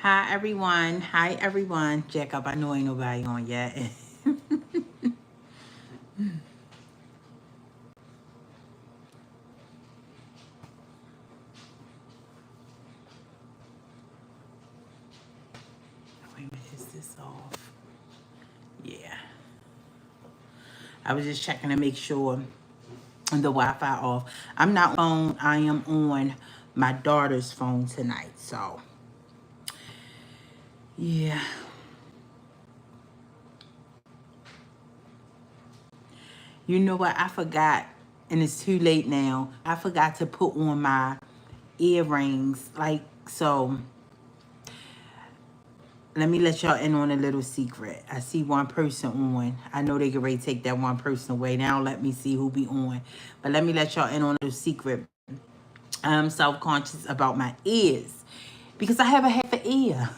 Hi everyone. Hi everyone. Jacob, I know ain't nobody on yet. Wait a minute, is this off? Yeah. I was just checking to make sure the Wi-Fi off. I'm not on phone. I am on my daughter's phone tonight. So yeah. You know what? I forgot, and it's too late now. I forgot to put on my earrings. Like so. Let me let y'all in on a little secret. I see one person on. I know they get ready to take that one person away. Now let me see who be on. But let me let y'all in on a little secret. I'm self-conscious about my ears because I have a half an ear.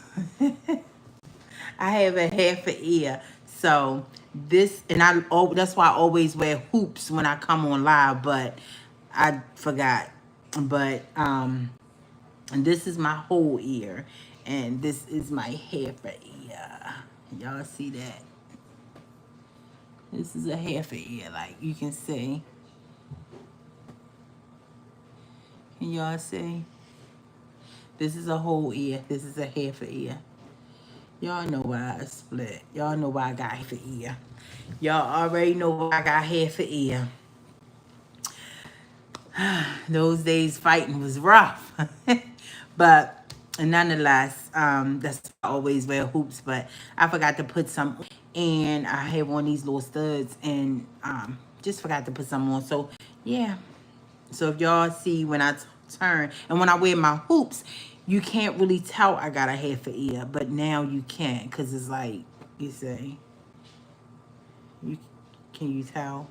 I have a half an ear. So this, and that's why I always wear hoops when I come on live, but I forgot. But and this is my whole ear, and this is my half a ear. Y'all see that? This is a half a ear, like you can see. Can y'all see? This is a whole ear. This is a half a ear. Y'all know why I split. Y'all know why I got half a ear. Y'all already know why I got half a ear. Those days fighting was rough. But nonetheless, that's why I always wear hoops, but I forgot to put some on, and I have on these little studs, and just forgot to put some on. So yeah. So if y'all see when I turn and when I wear my hoops, you can't really tell I got a half a ear, but now you can, because it's like, you say, you can you tell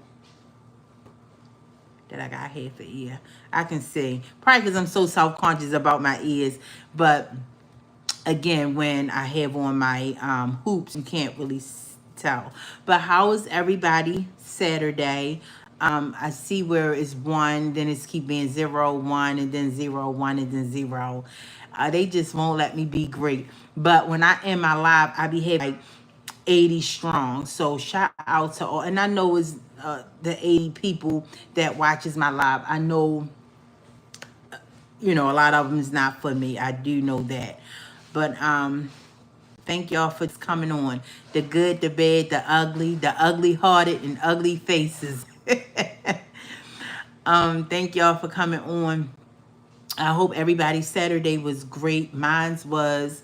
that I got half an ear? I can see. Probably because I'm so self-conscious about my ears. But again, when I have on my hoops, you can't really tell. But how is everybody Saturday? I see where it's 1, then it's keep being 0, 1, and then 0, 1, and then 0. They just won't let me be great. But when I end my live, I be having like 80 strong. So shout out to all, and I know it's the 80 people that watches my live. I know, you know, a lot of them is not for me. I do know that. But thank y'all for coming on. The good, the bad, the ugly hearted and ugly faces. Thank y'all for coming on. I hope everybody's Saturday was great. Mine's was.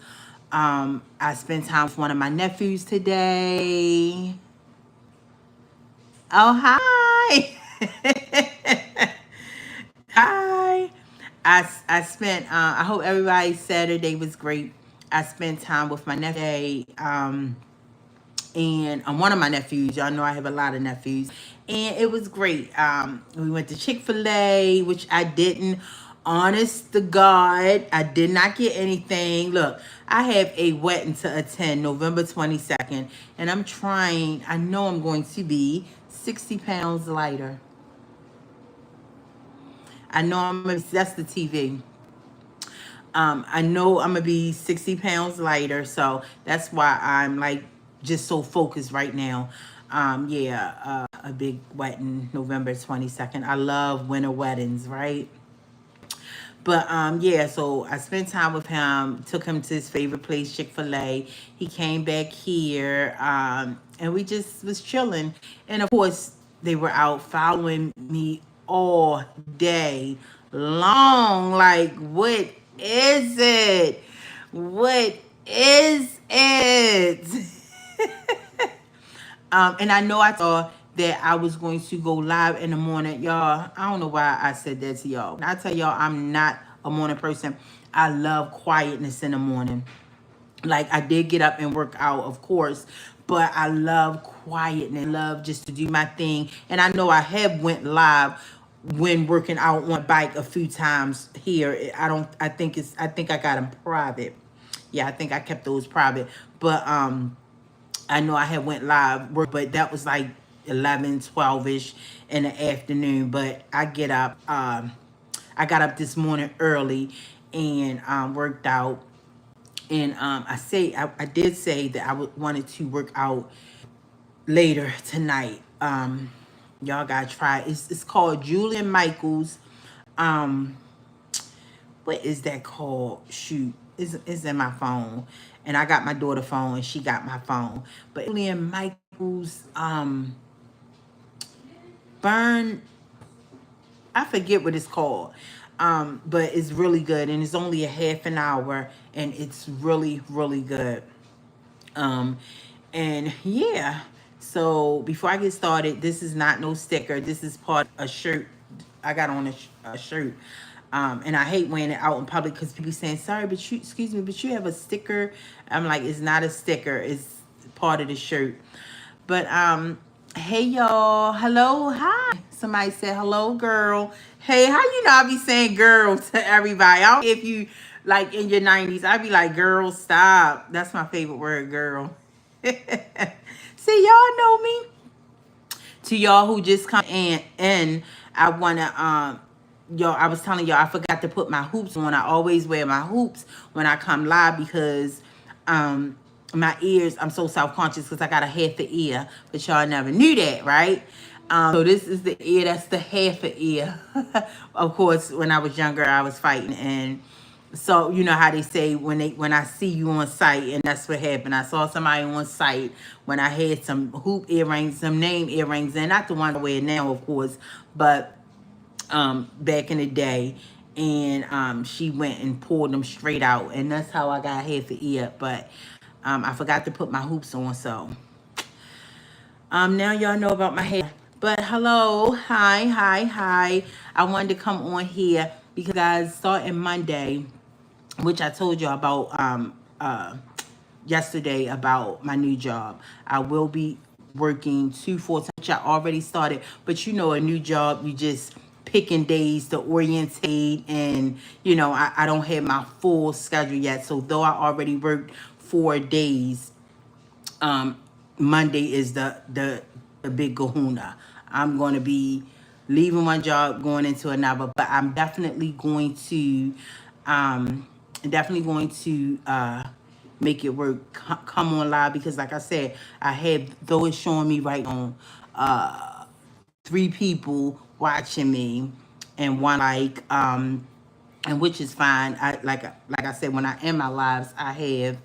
I spent time with one of my nephews today. Oh, hi. Hi. I spent, I hope everybody's Saturday was great. I spent time with my nephew, and one of my nephews. Y'all know I have a lot of nephews. And it was great. We went to Chick-fil-A, which I didn't. Honest to God, I did not get anything. Look, I have a wedding to attend November 22nd, and I'm trying, I know I'm going to be 60 pounds lighter. I know that's the TV. I know I'm gonna be 60 pounds lighter, so that's why I'm like just so focused right now. Yeah, a big wedding, November 22nd. I love winter weddings, right? But yeah, so I spent time with him, took him to his favorite place, Chick-fil-A. He came back here, and we just was chilling. And of course, they were out following me all day long. Like, what is it? What is it? And I know I thought that I was going to go live in the morning. Y'all, I don't know why I said that to y'all. When I tell y'all I'm not a morning person, I love quietness in the morning. Like, I did get up and work out, of course, but I love quietness. I love just to do my thing. And I know I have went live when working out on a bike a few times here. I think I got them private. Yeah, I think I kept those private. But I know I had went live, but that was like 11, 12-ish in the afternoon. But I got up this morning early and worked out. And I did say that wanted to work out later tonight. Y'all gotta try it. It's called Julian Michaels. Um, what is that called? Shoot, is in my phone, and I got my daughter phone, and she got my phone. But Julian Michaels, burn. I forget what it's called. But it's really good, and it's only a half an hour, and it's really, really good. Um, and yeah, so before I get started, this is not no sticker. This is part of a shirt. I got on a shirt. And I hate wearing it out in public because people saying, sorry, but you, excuse me, but you have a sticker. I'm like, it's not a sticker. It's part of the shirt. But hey y'all, hello, hi. Somebody said hello, girl. Hey, how you know I be saying girl to everybody? I don't know if you like in your 90s. I be like, girl, stop. That's my favorite word, girl. See, y'all know me. To y'all who just come in, I wanna y'all, I was telling y'all I forgot to put my hoops on. I always wear my hoops when I come live because my ears, I'm so self-conscious because I got a half a ear, but y'all never knew that, right? So this is the ear, that's the half a ear. Of course, when I was younger, I was fighting, and so you know how they say when I see you on site, and that's what happened. I saw somebody on site when I had some hoop earrings, some name earrings, and not the one I wear now, of course, but back in the day, and she went and pulled them straight out, and that's how I got half an ear. But I forgot to put my hoops on, so now y'all know about my hair. But hello, hi. I wanted to come on here because guys, starting Monday, which I told you about yesterday about my new job. I will be working 2 4 times, which I already started. But you know, a new job, you just picking days to orientate, and you know, I don't have my full schedule yet. So though I already worked 4 days, um Monday is the big kahuna. I'm going to be leaving one job, going into another, but I'm um definitely going to make it work, come on live, because like I said, I have, though it's showing me right on 3 people watching me and one like and which is fine. I like I said, when I end my lives, I have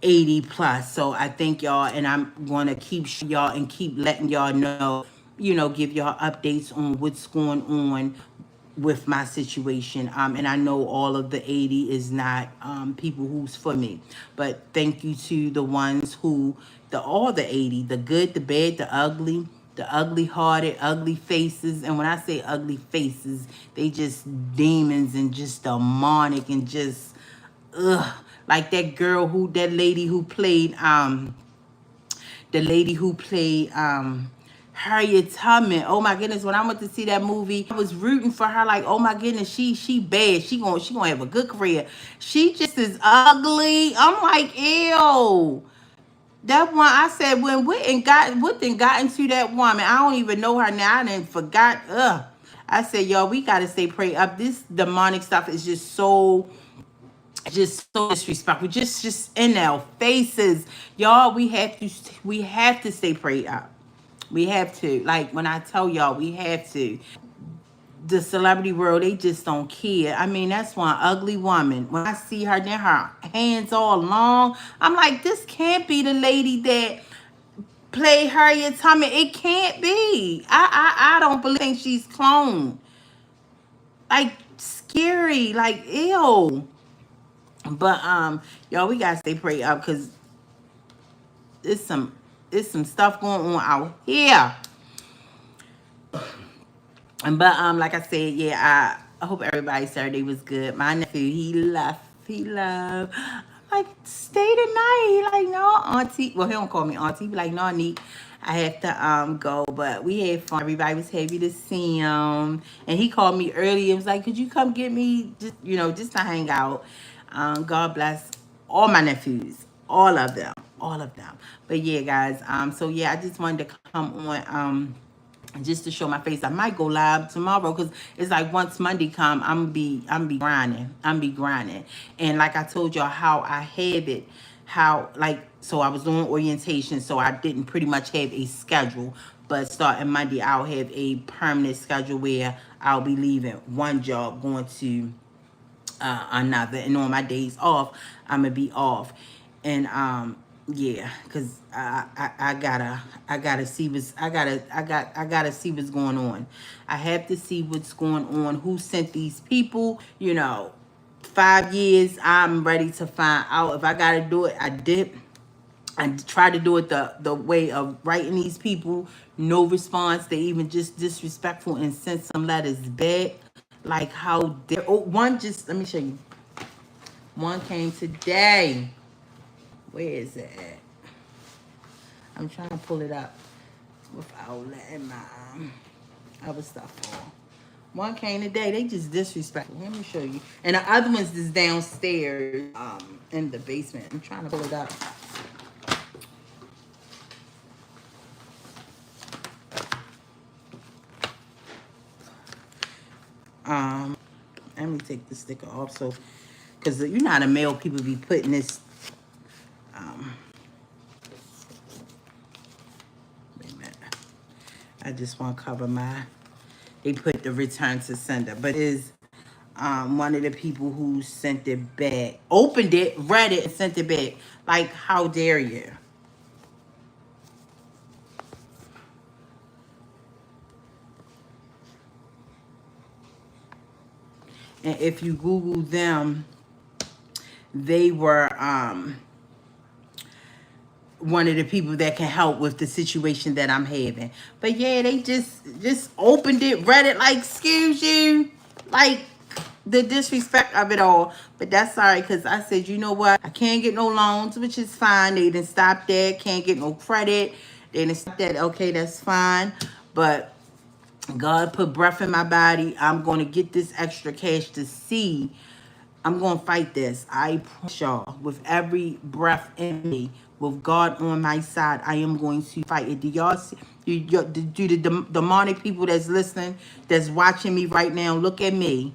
80 plus. So I thank y'all, and I'm gonna keep y'all and keep letting y'all know, you know, give y'all updates on what's going on with my situation. And I know all of the 80 is not people who's for me, but thank you to the ones who, all the 80, the good, the bad, the ugly hearted, ugly faces. And when I say ugly faces, they just demons and just demonic and just ugh, like that lady who played Harriet Tubman. Oh my goodness, when I went to see that movie, I was rooting for her, like, oh my goodness, she bad, she gonna have a good career. She just is ugly. I'm like, ew. That one, I said, when what then got into that woman, I don't even know her now, I done forgot. I said, y'all, we gotta stay prayed up. This demonic stuff is just so disrespectful, just in our faces, y'all. We have to stay prayed up. We have to, like, when I tell y'all, we have to. The celebrity world, they just don't care. I mean, that's one ugly woman. When I see her, then her hands all long, I'm like, this can't be the lady that played Harriet Tubman. It can't be. I don't believe she's cloned. Like, scary, like, ew. But y'all, we gotta stay prayed up, because it's some stuff going on out here. But like I said, yeah, I hope everybody's Saturday was good. My nephew, he left. I'm like, stay tonight. He like, no, auntie. Well, he don't call me auntie. He be like, no, Neek, I have to go. But we had fun. Everybody was happy to see him. And he called me early and was like, could you come get me, just, just to hang out. God bless all my nephews, all of them. But yeah, guys, so yeah, I just wanted to come on just to show my face. I might go live tomorrow because it's like once Monday come, I'm be grinding. And like I told y'all how I have it, how like so I was doing orientation, so I didn't pretty much have a schedule. But starting Monday, I'll have a permanent schedule where I'll be leaving one job, going to another, and on my days off I'm gonna be off. And yeah, because I gotta see what's I gotta see what's going on. I have to see what's going on, who sent these people, 5 years. I'm ready to find out. If I gotta do it, I did. I tried to do it the way of writing these people. No response. They even just disrespectful and sent some letters back. Like how dare, oh, one just, let me show you. One came today. Where is it at? I'm trying to pull it up without letting my other stuff fall. One came today. They just disrespectful. Let me show you. And the other one's just downstairs in the basement. I'm trying to pull it up. Let me take the sticker off, so because you know how the mail people be putting this. Wait a minute. I just want to cover my. They put the return to sender, but it is one of the people who sent it back, opened it, read it, and sent it back. Like, how dare you? And if you Google them, they were one of the people that can help with the situation that I'm having. But yeah, they just opened it, read it, like, excuse you, like the disrespect of it all. But that's all right, because I said, you know what, I can't get no loans, which is fine. They didn't stop that. Can't get no credit. They didn't stop that. Okay, that's fine. But God put breath in my body. I'm going to get this extra cash to see. I'm going to fight this. I promise y'all, with every breath in me, with God on my side, I am going to fight it. Do y'all see? Do the demonic people that's listening, that's watching me right now, look at me.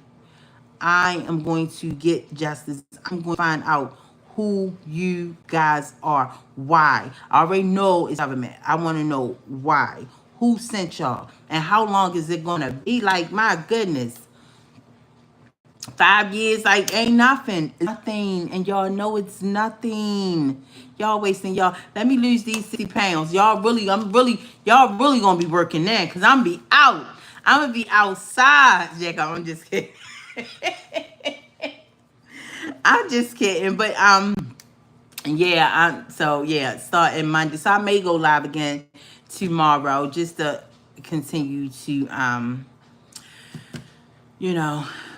I am going to get justice. I'm going to find out who you guys are. Why? I already know it's government. I want to know why. Who sent y'all? And how long is it going to be? Like, my goodness. 5 years, like, ain't nothing. It's nothing. And y'all know it's nothing. Y'all wasting y'all. Let me lose these 60 pounds. Y'all really gonna be working there, because I'm be out. I'm gonna be outside, Jacob. I'm just kidding. I'm just kidding. But yeah, so yeah, starting Monday. So I may go live again tomorrow, just to continue to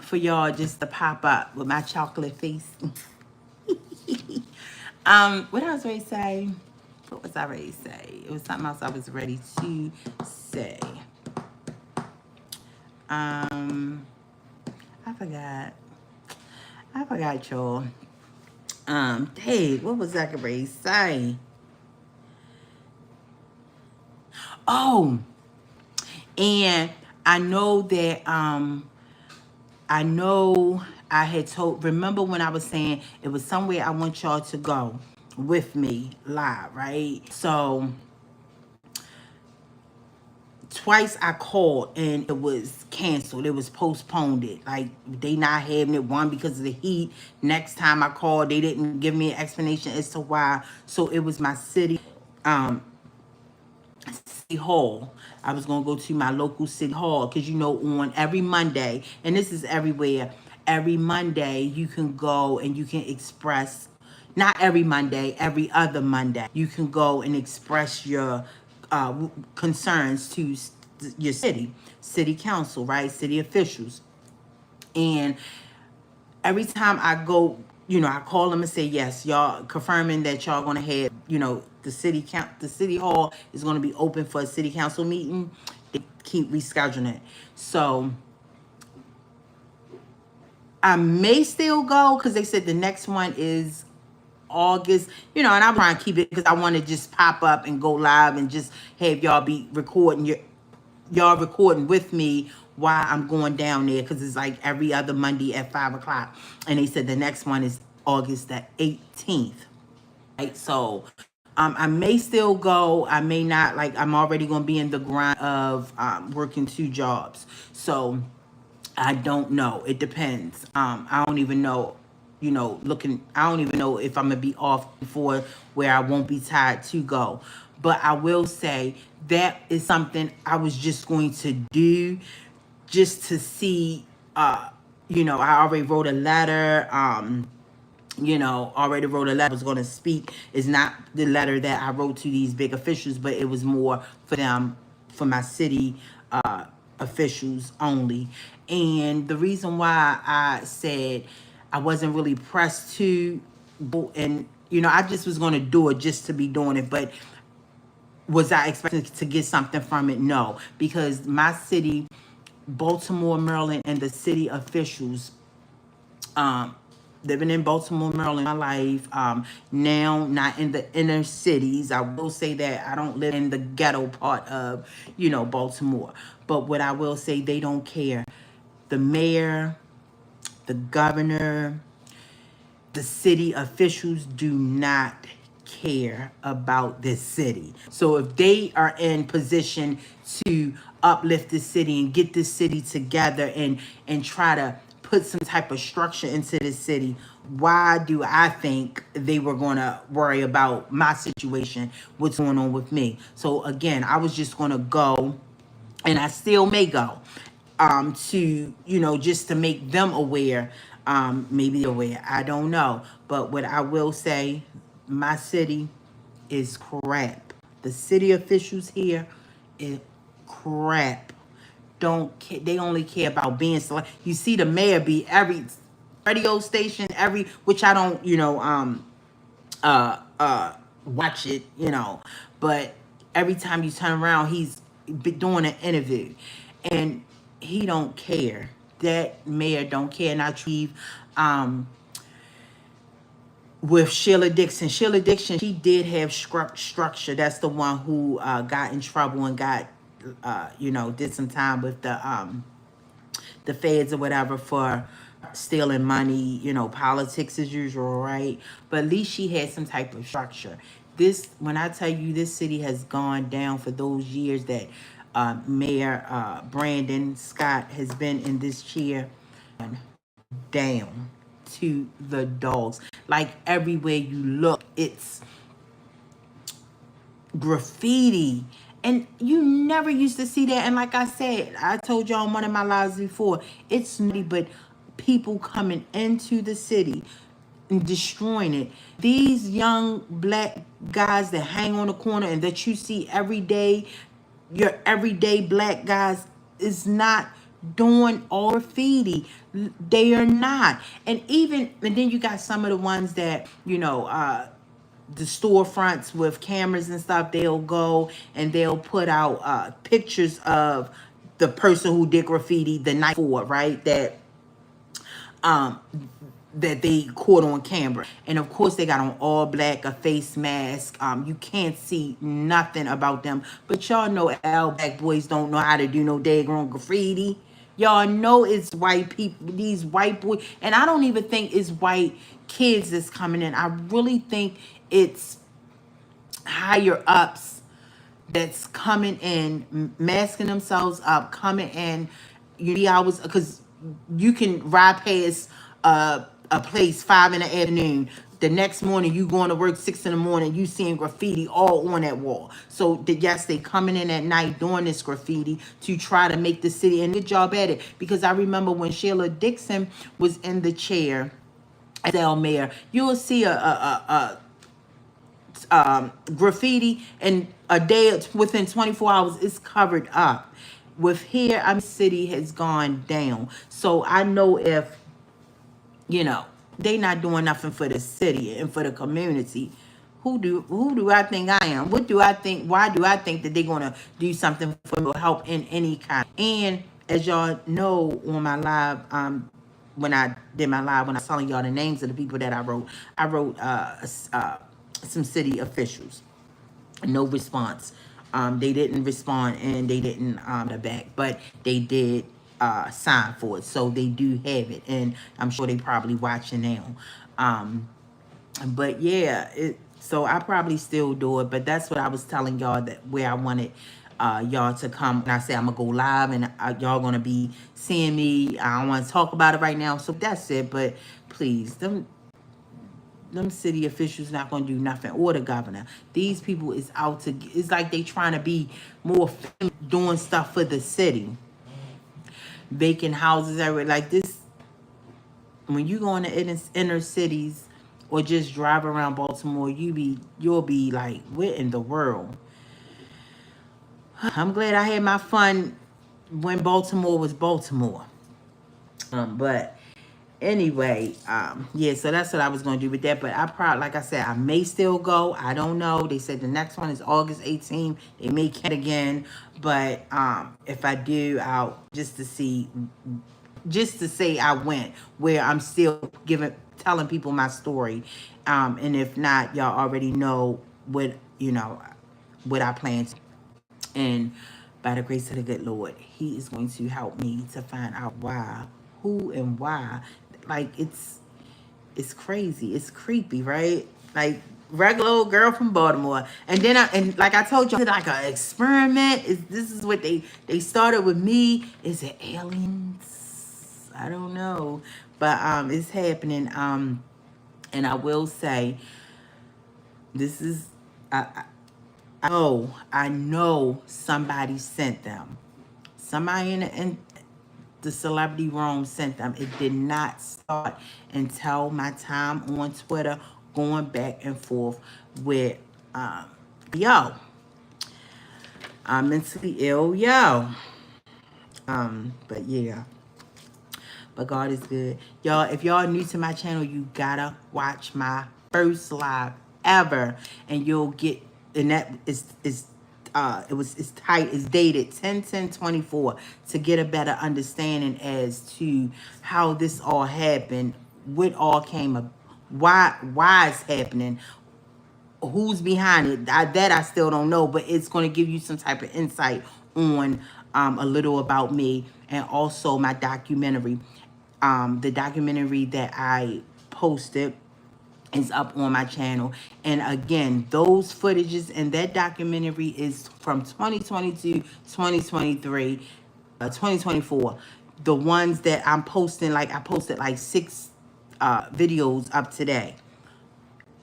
for y'all, just to pop up with my chocolate face. What else ready to say? What was I ready to say? It was something else I was ready to say. I forgot. Y'all. Dave, what was I ready to say? Oh, and I know that I had told, remember when I was saying it was somewhere I want y'all to go with me live, right? So twice I called and it was canceled. It was postponed. Like, they not having it. One, because of the heat. Next time I called, they didn't give me an explanation as to why. So it was my city hall. I was going to go to my local city hall, because on every Monday, and this is everywhere, every Monday you can go and you can express, not every Monday, every other Monday, you can go and express your concerns to your city council, right? City officials. And every time I go, I call them and say, yes, y'all confirming that y'all gonna have, the city hall is gonna be open for a city council meeting. They keep rescheduling it. So I may still go, because they said the next one is August, and I'm trying to keep it, because I want to just pop up and go live and just have y'all be recording y'all recording with me while I'm going down there, because it's like every other Monday at 5 o'clock. And they said the next one is August the 18th. Right? So I may still go. I may not. Like, I'm already going to be in the grind of working 2 jobs. So I don't know. It depends. I don't even know, I don't even know if I'm going to be off before where I won't be tired to go. But I will say that is something I was just going to do just to see, I already wrote a letter. Already wrote a letter. I was going to speak. It's not the letter that I wrote to these big officials, but it was more for them, for my city officials only. And the reason why I said I wasn't really pressed to go, and I just was going to do it just to be doing it, but was I expecting to get something from it? No, because my city, Baltimore, Maryland, and the city officials, living in Baltimore, Maryland, my life, now not in the inner cities. I will say that I don't live in the ghetto part of, Baltimore. But what I will say, they don't care. The mayor, the governor, the city officials do not care about this city. So if they are in position to uplift the city and get this city together and try to put some type of structure into the city, why do I think they were going to worry about my situation, what's going on with me? So again, I was just going to go, and I still may go, to, just to make them aware, maybe aware, I don't know. But what I will say, my city is crap. The city officials here is crap. They only care about being select. You see the mayor be every radio station, which I don't, uh watch it, but every time you turn around, he's doing an interview, and he don't care. That mayor don't care. And I believe, with Sheila Dixon. Sheila Dixon, she did have structure. That's the one who got in trouble and got, did some time with the feds or whatever for stealing money, politics as usual, right? But at least she had some type of structure. When I tell you, this city has gone down for those years that Mayor Brandon Scott has been in this chair, down to the dogs. Like, everywhere you look, it's graffiti. And you never used to see that. And like I said, I told y'all in one of my lives before, it's nutty, but people coming into the city and destroying it. These young black guys that hang on the corner and that you see every day, your everyday black guys, is not doing all graffiti. They are not. And then you got some of the ones that, the storefronts with cameras and stuff, they'll go and they'll put out pictures of the person who did graffiti the night before, right? Um, that they caught on camera. And of course they got on all black, a face mask. You can't see nothing about them. But y'all know all black boys don't know how to do no daggone graffiti. Y'all know it's white people, these white boys. And I don't even think it's white kids that's coming in. I really think it's higher ups that's coming in, masking themselves up, coming in. Hours, because you can ride past a place 5 in the afternoon. The next morning, you going to work 6 in the morning, you seeing graffiti all on that wall. So yes, they coming in at night doing this graffiti to try to make the city, and good job at it. Because I remember when Sheila Dixon was in the chair as mayor, you will see a graffiti, and a day within 24 hours it's covered up. With here, city has gone down. So I know if they not doing nothing for the city and for the community, who do I think I am? What do I think? Why do I think that they're gonna do something for me or help in any kind? And as y'all know, on my live, when I did my live, when I was telling y'all the names of the people that I wrote some city officials. No response. They didn't respond and they didn't the back, but they did sign for it, so they do have it, and I'm sure they probably watching now. But yeah, so I probably still do it, but that's what I was telling y'all, that where I wanted y'all to come. And I say I'm gonna go live, and y'all gonna be seeing me. I don't want to talk about it right now, so that's it. But please, them city officials not gonna do nothing, or the governor. These people is out to. It's like they trying to be more doing stuff for the city, vacant houses everywhere. Like this, when you go in the inner cities or just drive around Baltimore, you'll be like, what in the world? I'm glad I had my fun when Baltimore was Baltimore. But anyway, yeah, so that's what I was going to do with that. But I probably, like I said, I may still go. I don't know. They said the next one is August 18th. They may count again. But if I do, I'll just to see, just to say I went, where I'm still telling people my story. And if not, y'all already know what, what I plan to. And by the grace of the good Lord, he is going to help me to find out why, who and why. Like, it's crazy. It's creepy, right? Like, regular old girl from Baltimore. And then and like I told you, like an experiment. This is what they started with me. Is it aliens? I don't know. But it's happening. And I will say, this is I know somebody sent them. Somebody in the celebrity room sent them. It did not start until my time on Twitter going back and forth with, yo, I'm mentally ill, yo. But yeah. But God is good. Y'all, if y'all new to my channel, you gotta watch my first live ever. And you'll get, and that is it's tight, it's dated 10/10/24, to get a better understanding as to how this all happened, what all came up, why it's happening, who's behind it. That I still don't know, but it's going to give you some type of insight on a little about me, and also my documentary. The documentary that I posted is up on my channel. And again, those footages and that documentary is from 2022, 2023, 2024. The ones that I'm posting, like I posted like 6 videos up today.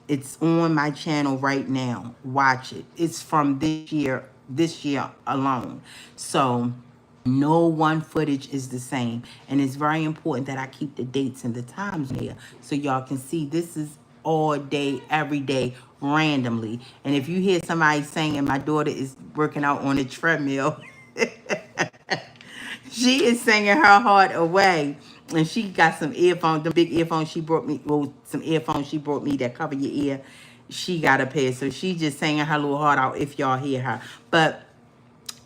It's on my channel right now. Watch it. It's from this year alone. So no one footage is the same. And it's very important that I keep the dates and the times there, so y'all can see this is all day, every day, randomly. And if you hear somebody saying my daughter is working out on a treadmill, she is singing her heart away. And she got some earphones, the big earphones she brought me, well, some earphones she brought me that cover your ear. She got a pair. So she just singing her little heart out if y'all hear her. But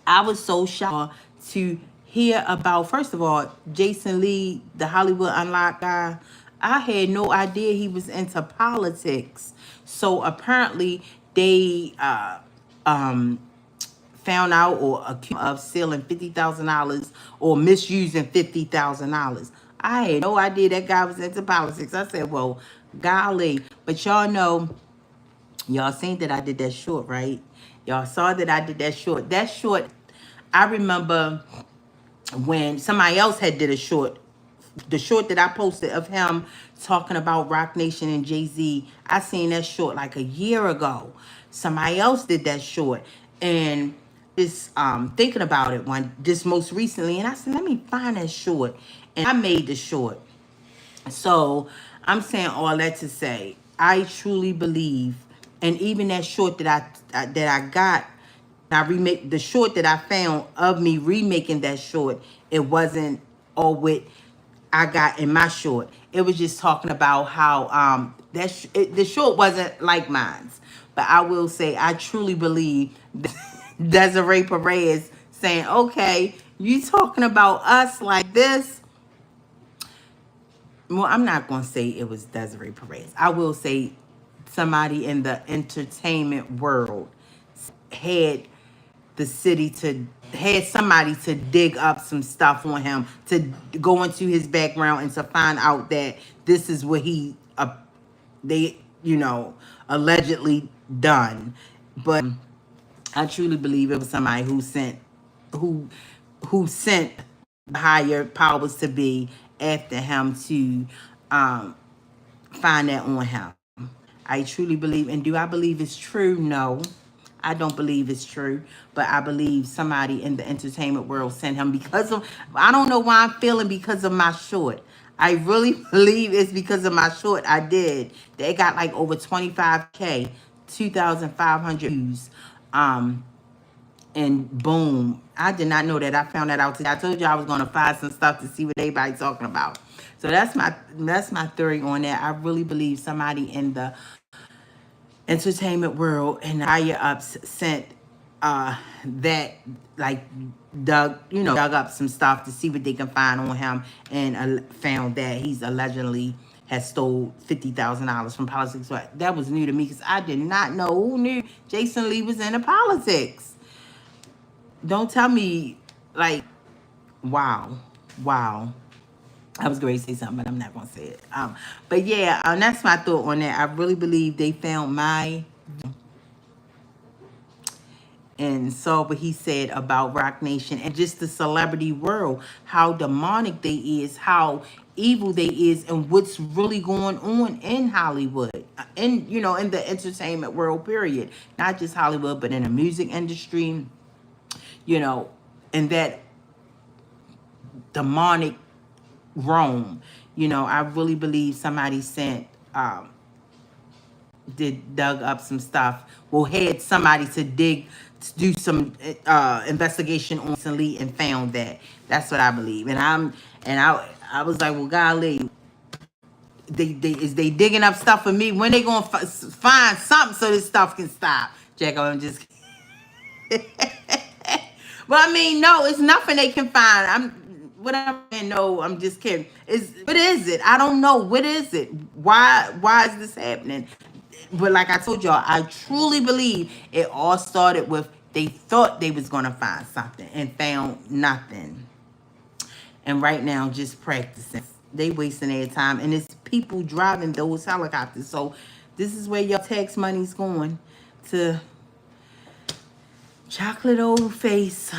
I was so shocked to hear about, first of all, Jason Lee, the Hollywood Unlocked guy. I had no idea he was into politics. So apparently they found out or accused of stealing $50,000 or misusing $50,000. I had no idea that guy was into politics. I said, well, golly. But y'all know, y'all seen that I did that short, right? Y'all saw that I did that short. That short, I remember when somebody else had did a short, the short that I posted of him talking about Rock Nation and Jay-Z. I seen that short like a year ago. Somebody else did that short. And just thinking about it just most recently, and I said, let me find that short. And I made the short. So I'm saying all that to say, I truly believe, and even that short that I got, I remake the short that I found of me remaking that short. It wasn't all what I got in my short. It was just talking about how the short wasn't like mine's. But I will say, I truly believe that Desiree Perez saying, okay, you talking about us like this? Well, I'm not going to say it was Desiree Perez. I will say somebody in the entertainment world had the city to had somebody to dig up some stuff on him, to go into his background and to find out that this is what they, allegedly done. But I truly believe it was somebody who who sent higher powers to be after him to find that on him. I truly believe, and do I believe it's true? No, I don't believe it's true, but I believe somebody in the entertainment world sent him because of, I don't know why I'm feeling because of my short. I really believe it's because of my short I did. They got like over 25K, 2,500 views. And boom, I did not know that. I found that out today. I told you I was going to find some stuff to see what everybody's talking about. So that's my theory on that. I really believe somebody in the entertainment world and the higher ups sent that, like, dug up some stuff to see what they can find on him, and found that he's allegedly has stole $50,000 from politics. So that was new to me because I did not know. Who knew Jason Lee was into politics? Don't tell me, like, wow. I was going to say something, but I'm not going to say it. But yeah, that's my thought on that. I really believe they found and saw what he said about Rock Nation and just the celebrity world, how demonic they is, how evil they is, and what's really going on in Hollywood, in the entertainment world, period. Not just Hollywood, but in the music industry, and that demonic Rome. I really believe somebody dug up some stuff. Well, had somebody to do some investigation on recently and found that. That's what I believe. And I was like, well, golly, they digging up stuff for me. When they gonna find something so this stuff can stop? Jacob, I'm just But I mean, no, it's nothing they can find. I'm just kidding. What is it? I don't know. What is it? Why is this happening? But like I told y'all, I truly believe it all started with they thought they was gonna find something and found nothing. And right now, just practicing. They wasting their time, and it's people driving those helicopters. So this is where your tax money's going to. Chocolate old face.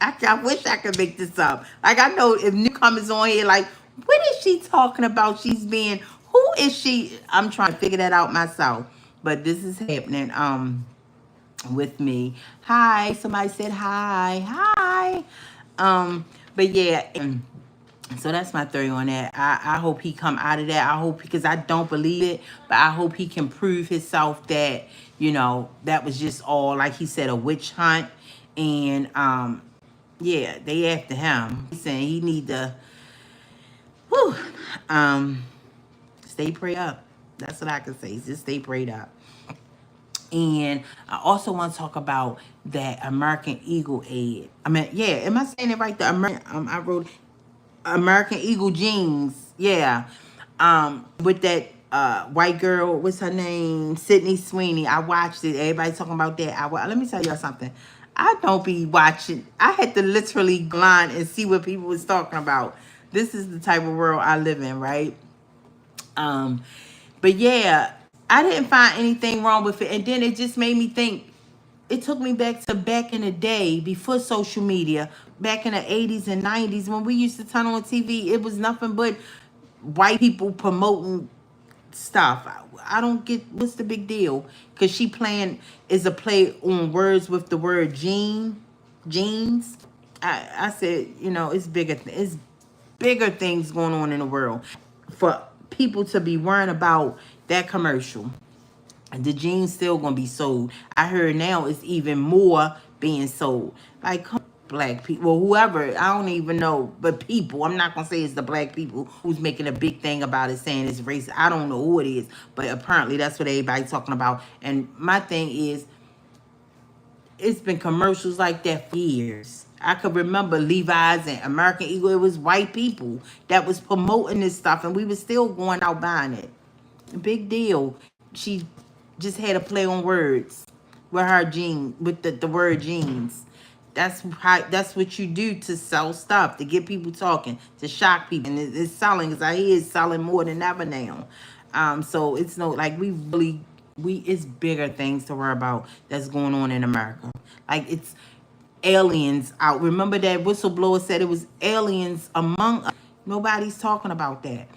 I wish I could make this up. Like, I know if newcomers on here, like, what is she talking about? Who is she? I'm trying to figure that out myself. But this is happening with me. Hi, somebody said hi. But yeah, so that's my theory on that. I hope he come out of that. I hope, because I don't believe it, but I hope he can prove himself that, that was just all, like he said, a witch hunt. And yeah, they after him. He's saying he need to stay prayed up. That's what I can say. Just stay prayed up. And I also want to talk about that American Eagle ad. I mean, yeah, am I saying it right? The American, I wrote American Eagle jeans, yeah. With that white girl, what's her name? Sydney Sweeney. I watched it. Everybody talking about that. Let me tell y'all something. I don't be watching. I had to literally grind and see what people was talking about. This is the type of world I live in, right? But yeah, I didn't find anything wrong with it. And then it just made me think. It took me back in the day, before social media, back in the 80s and 90s, when we used to turn on TV. It was nothing but white people promoting stuff. I don't get, what's the big deal? Because she is a play on words with the word jeans. I said, it's bigger things going on in the world for people to be worrying about that commercial. The jeans still gonna be sold. I heard now it's even more being sold. Like, black people, well, whoever, I don't even know, but people, I'm not gonna say it's the black people who's making a big thing about it, saying it's racist. I don't know who it is, but apparently that's what everybody's talking about. And my thing is, it's been commercials like that for years. I could remember Levi's and American Eagle. It was white people that was promoting this stuff, and we was still going out buying it. Big deal. She just had a play on words with her jeans, with the word jeans. That's what you do to sell stuff, to get people talking, to shock people, and it's selling. Cause I hear it's selling more than ever now. So it's no like we it's bigger things to worry about that's going on in America. Like it's aliens out. Remember that whistleblower said it was aliens among us. Nobody's talking about that.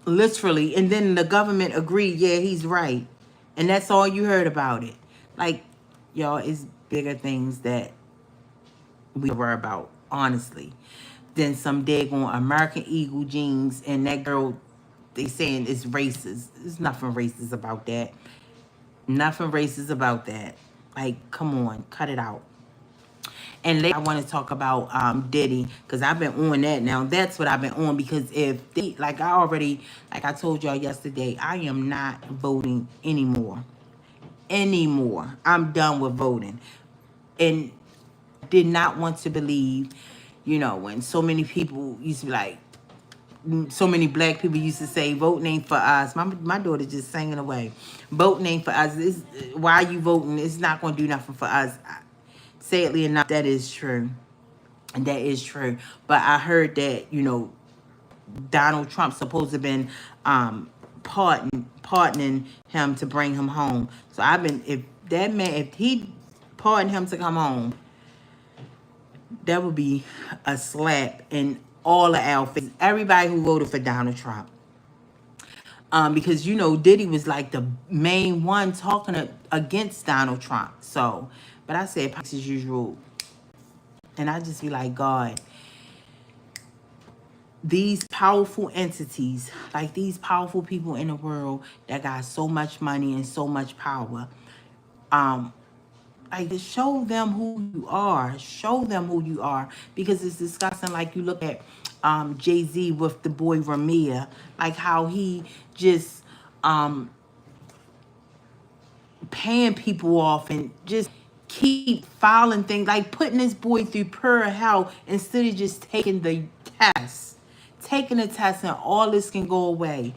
Literally, and then the government agreed, yeah, he's right. And that's all you heard about it. Like, y'all, it's bigger things that we worry about, honestly, than some daggone American Eagle jeans and that girl, they saying it's racist. There's nothing racist about that. Nothing racist about that. Like, come on, cut it out. And later I want to talk about Diddy, because I've been on that now. That's what I've been on, because if they, like I told y'all yesterday, I am not voting anymore. I'm done with voting. And did not want to believe, when so many people used to be like, so many black people used to say, voting ain't for us. My daughter just singing away. Voting ain't for us. Why are you voting? It's not going to do nothing for us. Sadly enough, that is true. And that is true. But I heard that, Donald Trump supposed to have been pardoning him to bring him home. So if he pardoned him to come home, that would be a slap in all of our faces. Everybody who voted for Donald Trump. Because, Diddy was like the main one talking against Donald Trump. So, but I said, as usual. And I just be like, God, these powerful entities, like these powerful people in the world that got so much money and so much power, like show them who you are. Show them who you are. Because it's disgusting. Like you look at Jay-Z with the boy Ramia, like how he just paying people off and just keep filing things, like putting this boy through pure hell instead of just taking the test. Taking the test and all this can go away.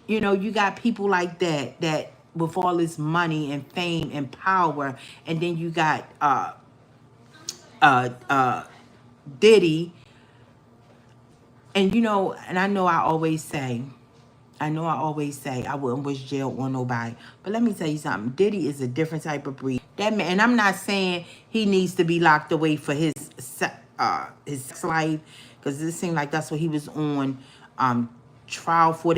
You got people like that with all this money and fame and power, and then you got Diddy, and and I know I always say I wouldn't wish jail on nobody. But let me tell you something. Diddy is a different type of breed. That man, and I'm not saying he needs to be locked away for his sex life, because it seemed like that's what he was on trial for.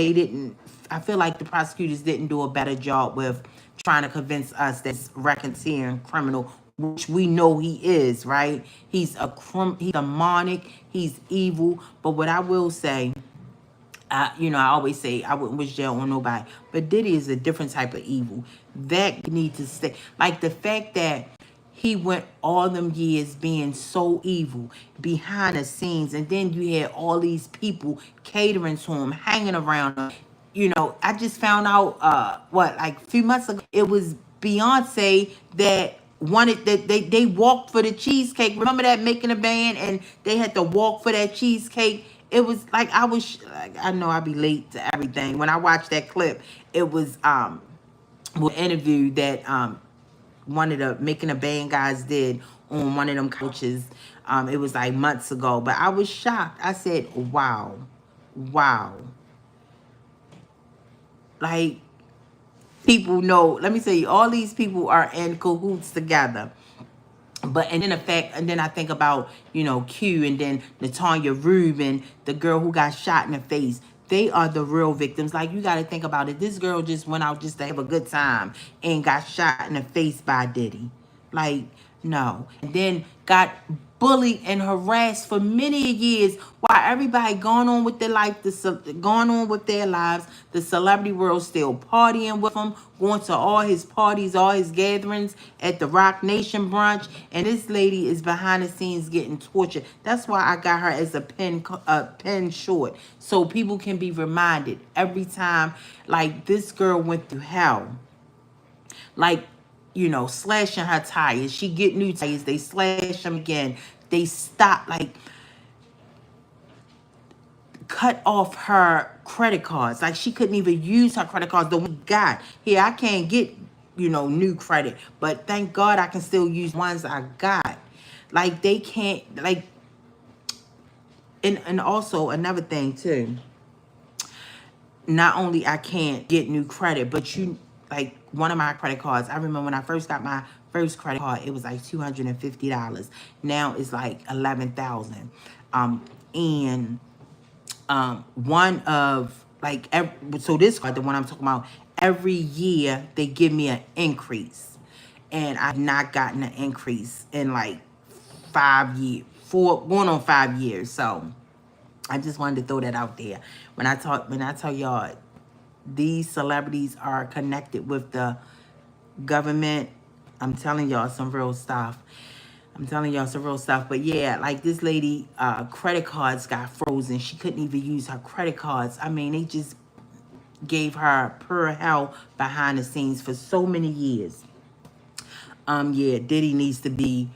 I feel like the prosecutors didn't do a better job with trying to convince us that he's racketeering criminal, which we know he is, right? He's demonic, he's evil. But what I will say, I always say I wouldn't wish jail on nobody. But Diddy is a different type of evil. That needs to stay. Like the fact that he went all them years being so evil behind the scenes, and then you had all these people catering to him, hanging around him. I just found out like a few months ago, it was Beyonce that wanted that they walked for the cheesecake. Remember that, making a band, and they had to walk for that cheesecake. It was like I know I'd be late to everything. When I watched that clip, it was an interview that one of the Making a Band guys did on one of them coaches. It was like months ago, but I was shocked. I said, wow. Like, people know, let me tell you, all these people are in cahoots together. And then I think about, Q, and then Natanya Rubin, the girl who got shot in the face. They are the real victims. Like, you got to think about it. This girl just went out just to have a good time and got shot in the face by Diddy. Like, no. And then got bullied and harassed for many years while everybody going on with their life, going on with their lives. The celebrity world still partying with him, going to all his parties, all his gatherings at the Rock Nation brunch, and this lady is behind the scenes getting tortured. That's why I got her as a pen short, so people can be reminded every time. Like, this girl went through hell. Like, slashing her tires. She get new tires. They slash them again. They stop. Like, cut off her credit cards. Like, she couldn't even use her credit cards the one we got. Here, I can't get, new credit, but thank God I can still use ones I got. Like, they can't, like, and also another thing too, not only I can't get new credit, but like, one of my credit cards, I remember when I first got my first credit card, it was like $250. Now it's like $11,000. And one of, like, so this card, the one I'm talking about, every year they give me an increase, and I've not gotten an increase in like 5 years, going on 5 years. So I just wanted to throw that out there. When I tell y'all, these celebrities are connected with the government, I'm telling y'all some real stuff. But yeah, like, this lady, credit cards got frozen. She couldn't even use her credit cards. I mean, they just gave her pure hell behind the scenes for so many years. Yeah, Diddy needs to be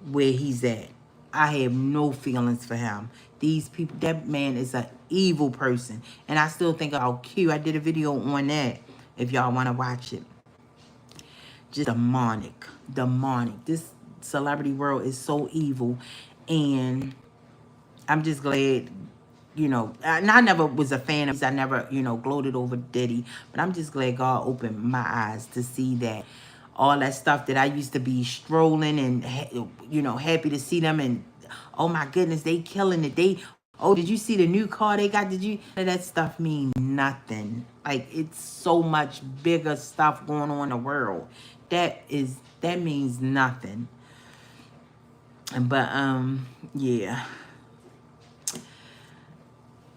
where he's at. I have no feelings for him. These people, that man is an evil person. And I still think about Q. I did a video on that, if y'all want to watch it. Just demonic. This celebrity world is so evil. And I'm just glad, and I never was a fan of, I never, gloated over Diddy, but I'm just glad God opened my eyes to see that all that stuff that I used to be strolling and, happy to see them, and oh my goodness, they killing it. Oh, did you see the new car they got? That stuff mean nothing. Like, it's so much bigger stuff going on in the world. That means nothing. But, yeah.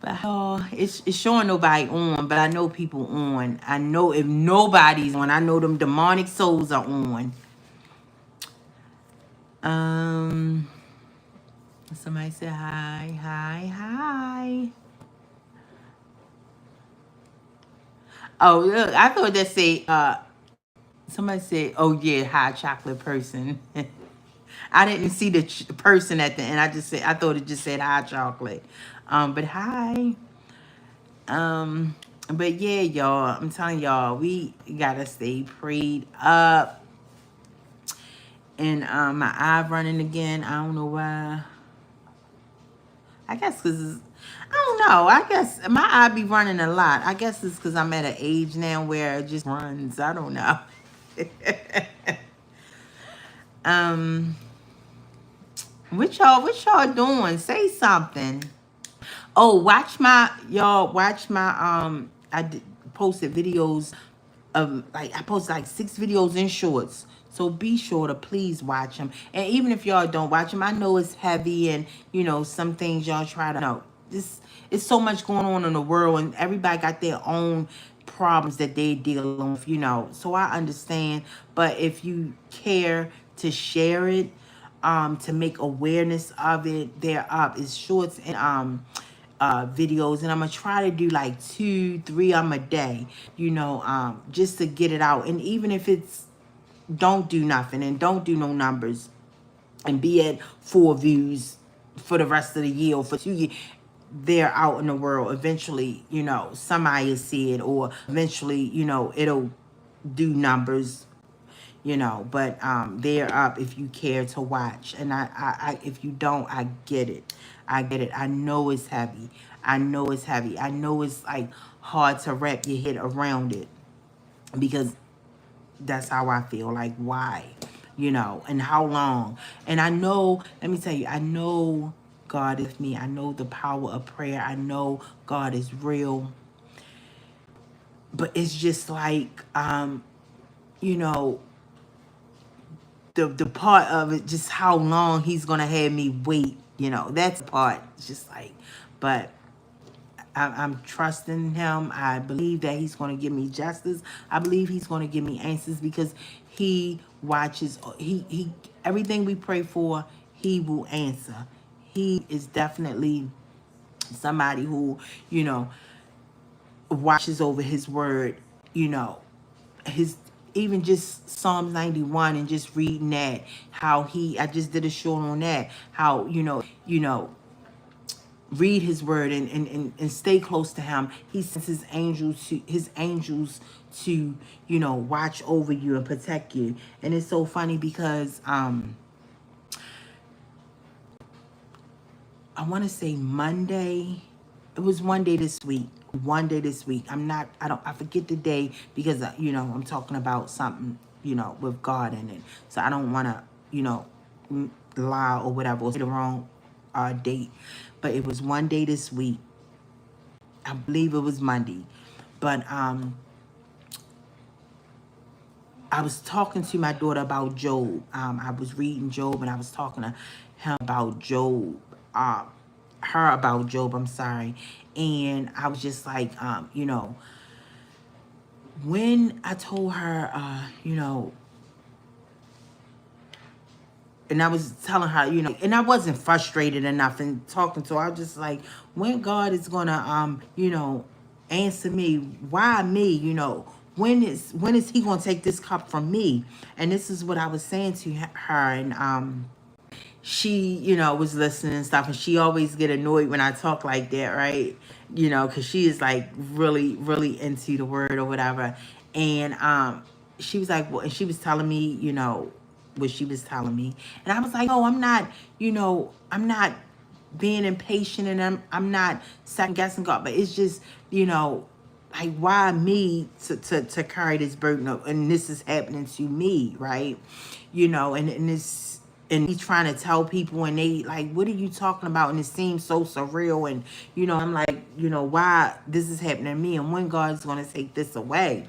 But it's showing nobody on, but I know people on. I know if nobody's on, I know them demonic souls are on. Somebody said hi. Oh, look, I thought that say somebody said, oh yeah, hot chocolate person. I didn't see the person at the end. I thought it just said hot chocolate. But hi. But yeah, y'all, I'm telling y'all, we gotta stay prayed up. And my eye running again. I don't know why. I guess because I don't know. I guess my eye be running a lot. I guess it's because I'm at an age now where it just runs. I don't know. What y'all doing? Say something. Oh, watch my posted videos of, like, I posted like 6 videos in shorts. So be sure to please watch them. And even if y'all don't watch them, I know it's heavy, and some things y'all try to know. It's so much going on in the world, and everybody got their own problems that they dealing with, So I understand. But if you care to share it, to make awareness of it, they're up. It's shorts and videos, and I'm gonna try to do like 2-3 a day, just to get it out. And even if it's don't do nothing and don't do no numbers, and be at 4 views for the rest of the year or for 2 years, they're out in the world. Eventually, somebody will see it, or eventually, it'll do numbers, but they're up if you care to watch. And I if you don't, I get it. I know it's heavy. I know it's like hard to wrap your head around it, because that's how I feel. Like, why? And how long? And I know, let me tell you, I know God is with me. I know the power of prayer. I know God is real. But it's just like, the part of it, just how long he's gonna have me wait, that's the part. It's just like, but I'm trusting him. I believe that he's going to give me justice. I believe he's going to give me answers, because he watches, he everything we pray for, he will answer. He is definitely somebody who, watches over his word, his, even just Psalms 91, and just reading that, how I just did a show on that, how, read his word and stay close to him. He sends his angels to, you know, watch over you and protect you. And it's so funny because I want to say Monday. It was one day this week. One day this week. I forget the day because, you know, I'm talking about something, you know, with God in it. So I don't want to, you know, lie or whatever or say the wrong date. But it was one day this week. I believe it was Monday. But I was talking to my daughter about Job. I was reading Job and I was talking to him about Job. Her about Job, I'm sorry. And I was just like, you know, when I told her, you know, and I was telling her, you know, and I wasn't frustrated enough and talking to her. I was just like, when God is gonna, you know, answer me, why me, you know, when is he gonna take this cup from me? And this is what I was saying to her, and she, you know, was listening and stuff, and she always get annoyed when I talk like that, right? You know, because she is like really, really into the word or whatever. And she was like, well, and she was telling me, you know, what she was telling me. And I was like, oh, I'm not, you know, I'm not being impatient and I'm not second guessing God, but it's just, you know, like why me to carry this burden of, and this is happening to me, right? You know, and it's, and he's trying to tell people and they like, what are you talking about? And it seems so surreal. And, you know, I'm like, you know, why this is happening to me and when God's going to take this away.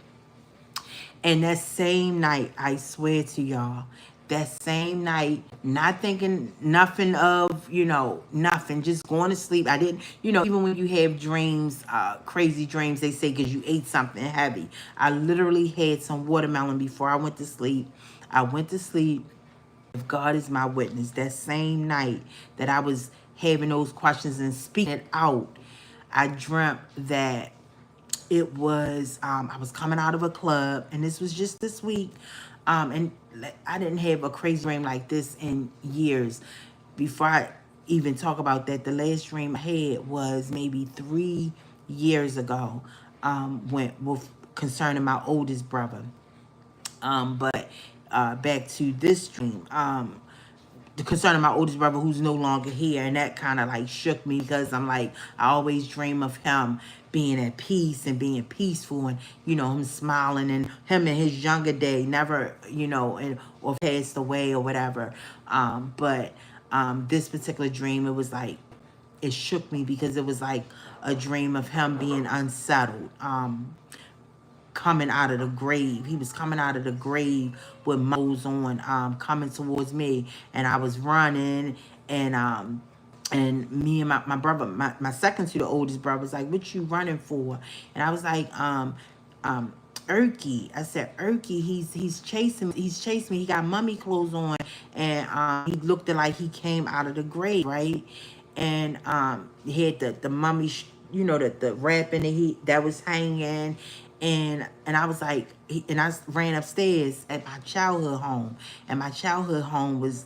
And that same night, I swear to y'all, that same night, not thinking nothing of, you know, nothing, just going to sleep. I didn't, you know, even when you have dreams, crazy dreams, they say because you ate something heavy. I literally had some watermelon before I went to sleep. I went to sleep. If God is my witness, that same night that I was having those questions and speaking it out, I dreamt that it was, I was coming out of a club, and this was just this week. And I didn't have a crazy dream like this in years. Before I even talk about that, the last dream I had was maybe 3 years ago, when with concerning my oldest brother. But back to this dream. Concerning my oldest brother who's no longer here, and that kind of like shook me because I'm like, I always dream of him being at peace and being peaceful, and you know, him smiling, and him in his younger day never, you know, and or passed away or whatever. But this particular dream, it was like, it shook me because it was like a dream of him being unsettled, coming out of the grave. He was coming out of the grave with muscles on, coming towards me, and I was running, and me and my brother, my second to the oldest brother was like, what you running for? And I was like, Erky. I said, Erky, he's chasing me. He got mummy clothes on, and he looked like he came out of the grave, right? And he had the mummy, you know, the wrapping that was hanging, and I was like, and I ran upstairs at my childhood home, and my childhood home was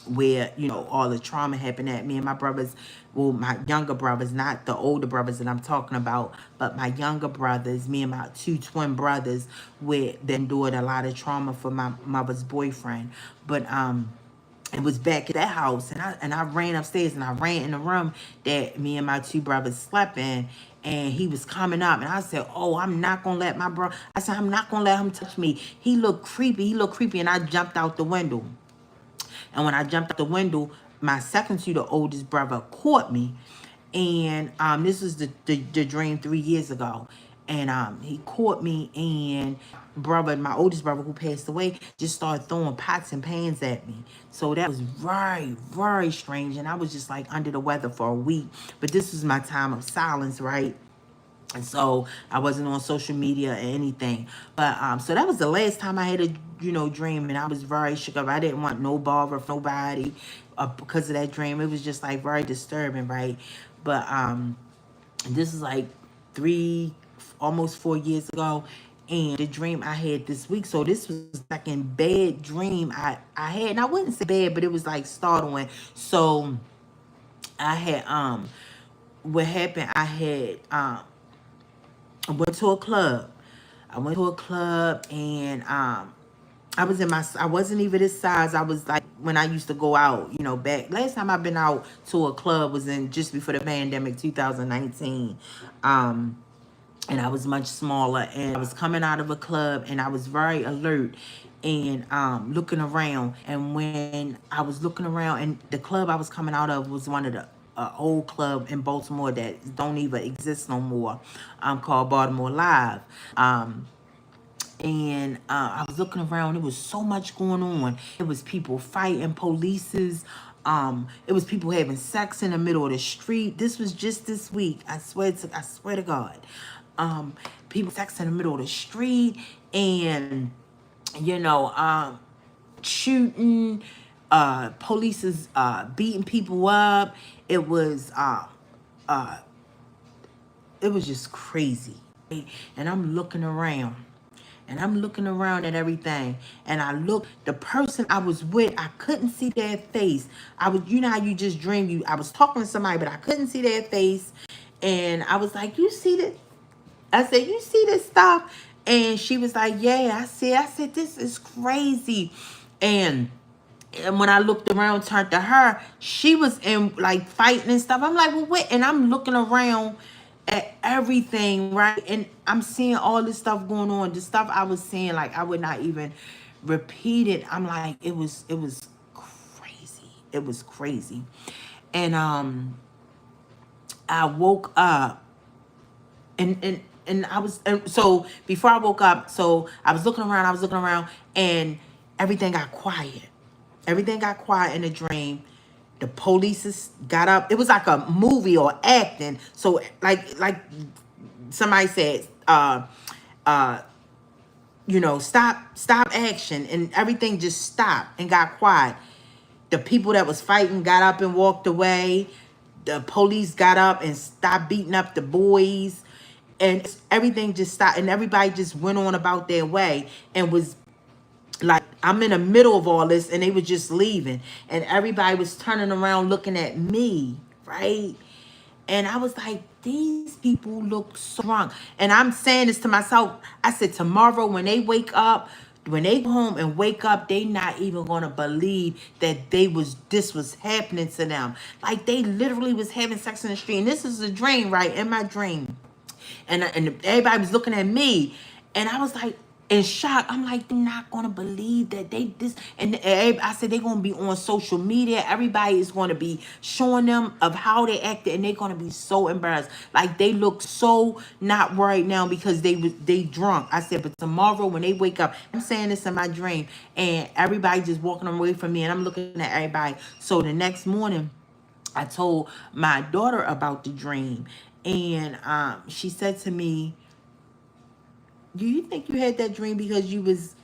where, you know, all the trauma happened at. Me and my brothers, well, my younger brothers, not the older brothers that I'm talking about, but my younger brothers, me and my two twin brothers, that endured a lot of trauma for my mother's boyfriend. But it was back at that house, and I ran upstairs, and I ran in the room that me and my two brothers slept in, and he was coming up, and I said, oh, I'm not gonna let my brother, I said, I'm not gonna let him touch me. He looked creepy, and I jumped out the window. And when I jumped out the window, my second to the oldest brother caught me. And this was the dream 3 years ago. And he caught me, and my oldest brother who passed away, just started throwing pots and pans at me. So that was very, very strange. And I was just like under the weather for a week. But this was my time of silence, right? And so I wasn't on social media or anything. But so that was the last time I had a, you know, dream, and I was very shook up. I didn't want no bother from nobody because of that dream. It was just like very disturbing, right? But this is like almost 4 years ago. And the dream I had this week, so this was the second bad dream I had. And I wouldn't say bad, but it was like startling. So I had what happened, I went to a club. I went to a club and I wasn't even this size. I was like when I used to go out, you know, back last time I've been out to a club was in just before the pandemic, 2019. And I was much smaller, and I was coming out of a club and I was very alert and looking around. And when I was looking around, and the club I was coming out of was one of the old club in Baltimore that don't even exist no more, called Baltimore Live. And I was looking around. There was so much going on. It was people fighting, polices. It was people having sex in the middle of the street. This was just this week. I swear to God. People sex in the middle of the street, and you know, shooting. Police is beating people up. It was just crazy. And I'm looking around. And I'm looking around at everything. And the person I was with, I couldn't see their face. You know how you just dream, I was talking to somebody, but I couldn't see their face. And I was like, you see this? I said, you see this stuff? And she was like, yeah, I said, this is crazy. And when I looked around, turned to her, she was in like fighting and stuff. I'm like, well, wait. And I'm looking around at everything, right? And I'm seeing all this stuff going on. The stuff I was seeing, like I would not even repeat it. I'm like, it was crazy. It was crazy. And I woke up and so before I woke up, so I was looking around, and everything got quiet. Everything got quiet in the dream. The police got up. It was like a movie or acting. So like somebody said, you know, stop action, and everything just stopped and got quiet. The people that was fighting got up and walked away. The police got up and stopped beating up the boys, and everything just stopped, and everybody just went on about their way, and was like, I'm in the middle of all this, and they were just leaving, and everybody was turning around looking at me, right? And I was like, these people look so drunk. And I'm saying this to myself. I said, tomorrow when they wake up, when they go home and wake up, they not even gonna believe that this was happening to them. Like, they literally was having sex in the street. And this is a dream, right? In my dream. And everybody was looking at me, and I was like in shock. I'm like, they're not gonna believe that and I said, they're gonna be on social media. Everybody is gonna be showing them of how they acted, and they're gonna be so embarrassed. Like, they look so not right now because they drunk. I said, but tomorrow when they wake up, I'm saying this in my dream, and everybody just walking away from me, and I'm looking at everybody. So the next morning, I told my daughter about the dream, and she said to me, do you think you had that dream because you was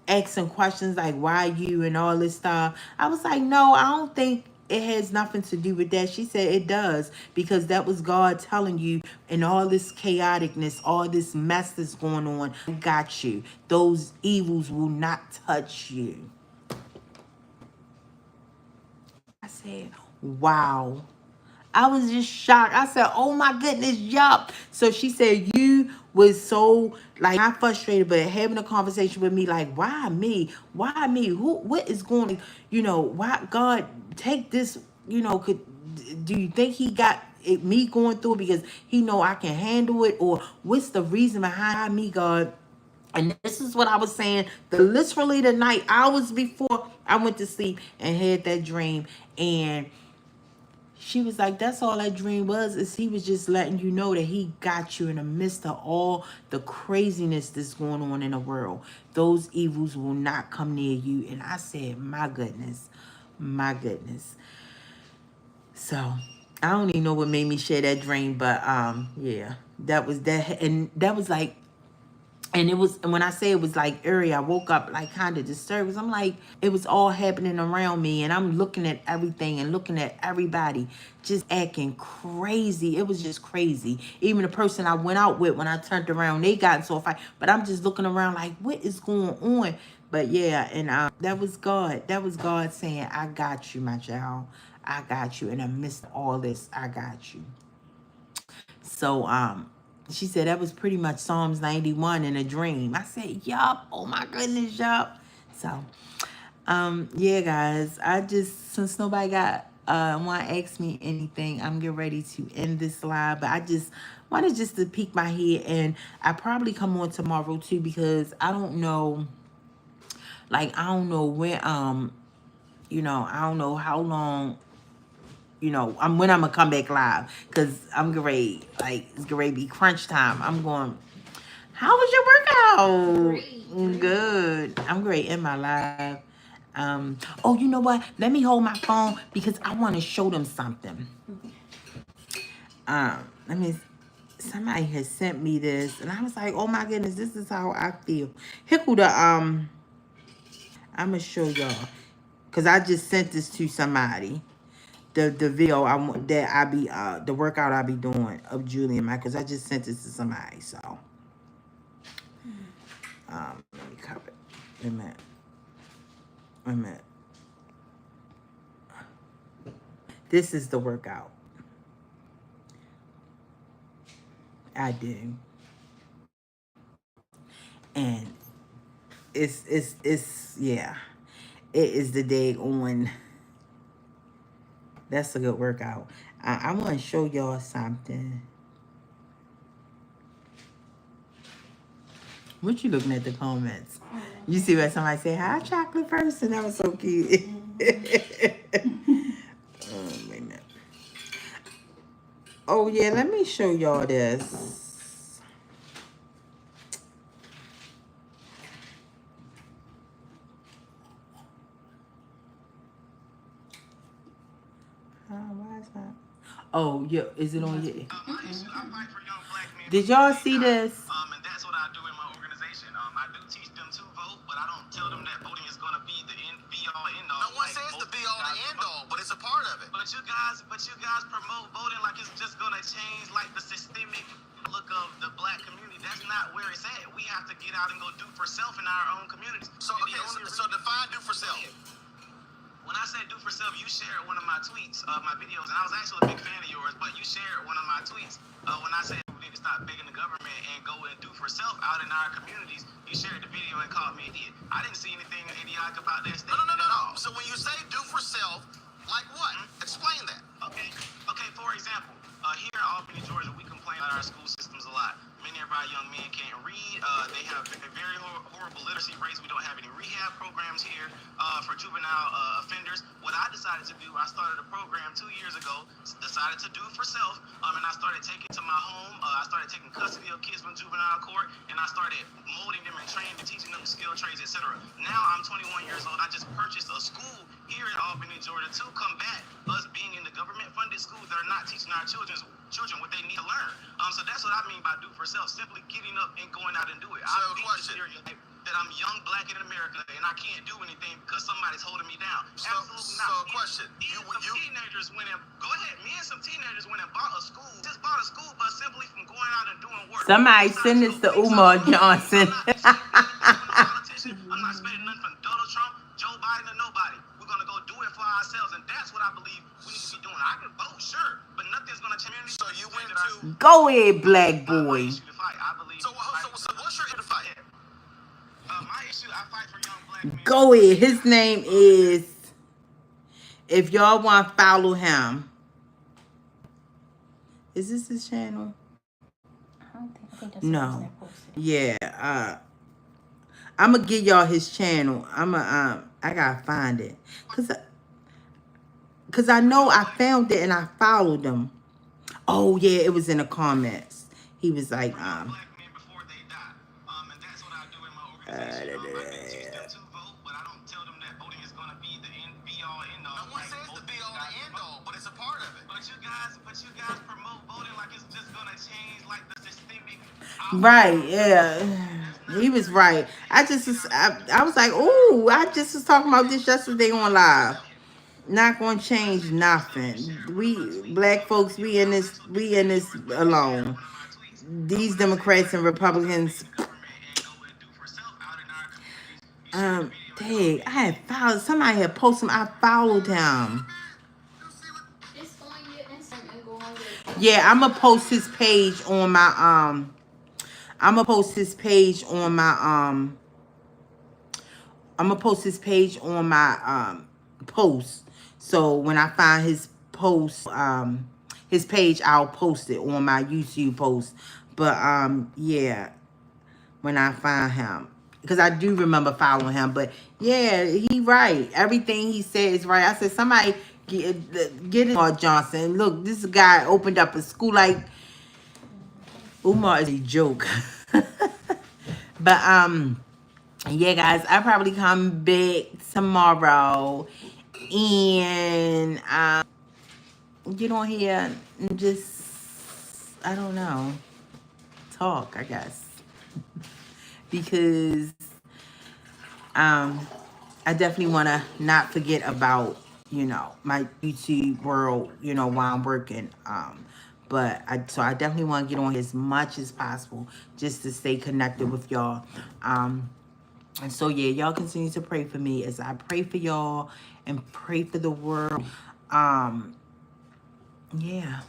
asking questions like, why you and all this stuff? I was like, no, I don't think it has nothing to do with that. She said it does, because that was God telling you, in all this chaoticness, all this mess that's going on, I got you. Those evils will not touch you. I said, wow. I was just shocked. I said, oh my goodness, yup. So she said, you was so, like, not frustrated, but having a conversation with me, like, why me? Why me? What is going on? You know, why God take this, you know, do you think he got me going through it because he know I can handle it? Or what's the reason behind me, God? And this is what I was saying, literally the night, hours before I went to sleep and had that dream. And she was like, that's all that dream was, is he was just letting you know that he got you in the midst of all the craziness that's going on in the world. Those evils will not come near you. And I said, my goodness, my goodness. So I don't even know what made me share that dream, but yeah, that was that. And that was like, and it was, and when I say it was like eerie, I woke up like kind of disturbed. 'Cause I'm like, it was all happening around me, and I'm looking at everything and looking at everybody just acting crazy. It was just crazy. Even the person I went out with, when I turned around, they got into a fight. But I'm just looking around like, what is going on? But yeah, and that was God. That was God saying, I got you, my child. I got you. In the midst of all this, I got you. So she said that was pretty much Psalms 91 in a dream. I said, yup. Oh my goodness, yup. So yeah, guys, I just, since nobody got want to ask me anything, I'm getting ready to end this live. But I just wanted just to peek my head, and I probably come on tomorrow too, because I don't know, like I don't know when I don't know how long, I'm when I'm gonna come back live, because I'm great. Like it's great to be crunch time. I'm going. How was your workout? Great. Good. I'm great in my live. Oh, you know what? Let me hold my phone because I want to show them something. Let me. Somebody has sent me this, and I was like, "Oh my goodness, this is how I feel." Hickle the I'm gonna show y'all, cause I just sent this to somebody. The video that I be the workout I be doing of Julie and Michaels. I just sent this to somebody, so let me cover it. Wait a minute. Wait a minute. This is the workout I do, and it's yeah, it is the day on. That's a good workout. I want to show y'all something. What you looking at the comments? You see where somebody say hi, chocolate person? That was so cute. Wait a minute. Oh yeah, let me show y'all this. Why is that? Oh yeah, is it on here? Did y'all see this? And that's what I do in my organization. I do teach them to vote, but I don't tell them that voting is going to be the be all end all. No one says the be all the end all, but it's a part of it. But you guys promote voting like it's just going to change like the systemic look of the black community. That's not where it's at. We have to get out and go do for self in our own communities. So okay, so define do for self. When I say do for self, you shared one of my tweets, my videos, and I was actually a big fan of yours, but you shared one of my tweets when I said we need to stop begging the government and go and do for self out in our communities. You shared the video and called me an idiot. I didn't see anything idiotic about that statement at all. So when you say do for self, like what? Explain that. Okay, for example, here in Albany, Georgia, we complain about our school systems a lot. Many of our young men can't read. They have a very horrible literacy rates. We don't have any rehab programs here for juvenile offenders. What I decided to do, I started a program 2 years ago, decided to do for self, and I started taking to my home. I started taking custody of kids from juvenile court, and I started molding them and training and teaching them skill trades, etc. Now I'm 21 years old. I just purchased a school here in Albany, Georgia, to combat us being in the government-funded schools that are not teaching our children what they need to learn. So that's what I mean by do for self, simply getting up and going out and do it. So I beat the stereotype that I'm young, black in America, and I can't do anything because somebody's holding me down. Absolutely not. So question. Teenagers went and, go ahead, me and some teenagers went and bought a school bus simply from going out and doing work. Somebody send this to Umar Johnson. I'm not spending nothing from Donald Trump, Joe Biden, or nobody. We're going to go do it for ourselves, and that's what I believe we need to be doing. I can vote, sure, but nothing's going to change. So you went to... Go ahead, black boy. So what's your issue to fight? My issue, I fight for young black men. Go ahead. His name is... If y'all want to follow him... Is this his channel? I think that's no. Yeah, I'm gonna give y'all his channel. I gotta find it, cause I know I found it and I followed him. Oh yeah, it was in the comments. He was like, right, yeah. He was right. I was like, oh, I just was talking about this yesterday on live. Not gonna change nothing. We black folks, we in this alone. These Democrats and Republicans. Dang, I had followed somebody had posted him. I followed him. Yeah, I'm gonna post his page on my I'm gonna post his page on my I'm gonna post his page on my post. So when I find his page, I'll post it on my YouTube post. But yeah, when I find him, because I do remember following him. But yeah, he right. Everything he said is right. I said somebody get Umar Johnson. Look, this guy opened up a school. Like, Umar is a joke. But yeah, guys, I probably come back tomorrow and get on here and just, I don't know, talk, I guess, because I definitely want to not forget about, my YouTube world, while I'm working. But I definitely want to get on here as much as possible just to stay connected with y'all. And so, yeah, y'all continue to pray for me as I pray for y'all and pray for the world. Yeah.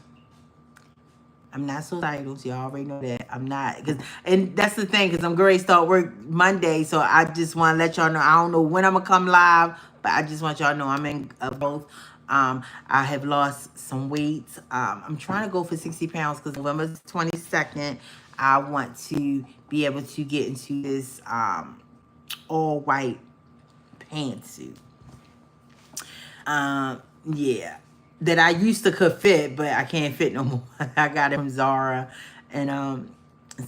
I'm not suicidal, so y'all already know that. I'm not. And that's the thing, because I'm going to start work Monday, so I just want to let y'all know. I don't know when I'm going to come live, but I just want y'all to know I'm in both. I have lost some weight. I'm trying to go for 60 pounds because November 22nd, I want to be able to get into this all white pantsuit. Yeah, that I used to could fit, but I can't fit no more. I got it from Zara, and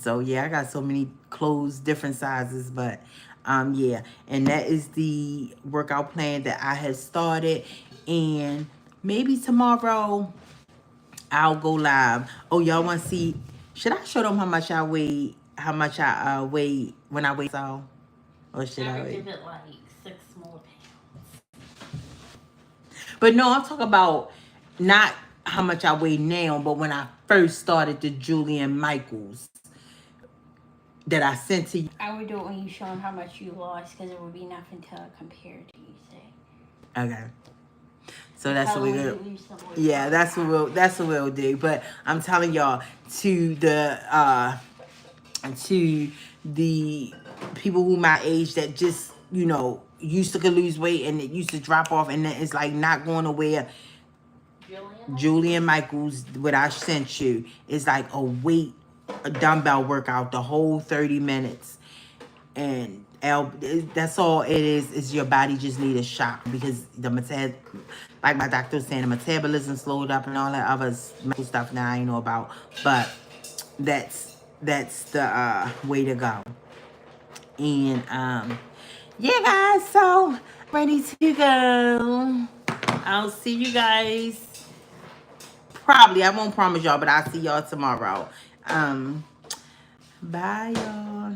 so yeah, I got so many clothes, different sizes, but yeah, and that is the workout plan that I have started, and maybe tomorrow I'll go live. Oh, y'all want to see? Should I show them how much I weigh? How much I weigh when I weigh so? Or should I wait? Give it like 6 more pounds. But no, I'm talking about not how much I weigh now, but when I first started the Julian Michaels that I sent to you. I would do it when you show them how much you lost, because it would be nothing to compare to, you say. Okay. So that's what we're gonna. Yeah, that's what we'll do. But I'm telling y'all, to the people who my age that just used to could lose weight and it used to drop off and then it's like not going nowhere. Julian Michaels, what I sent you is like a dumbbell workout, the whole 30 minutes. And that's all it is your body just need a shock because like my doctor was saying, the metabolism slowed up and all that other medical stuff now I know about. But that's the way to go. And yeah, guys, so ready to go. I'll see you guys. Probably, I won't promise y'all, but I'll see y'all tomorrow. Bye, y'all.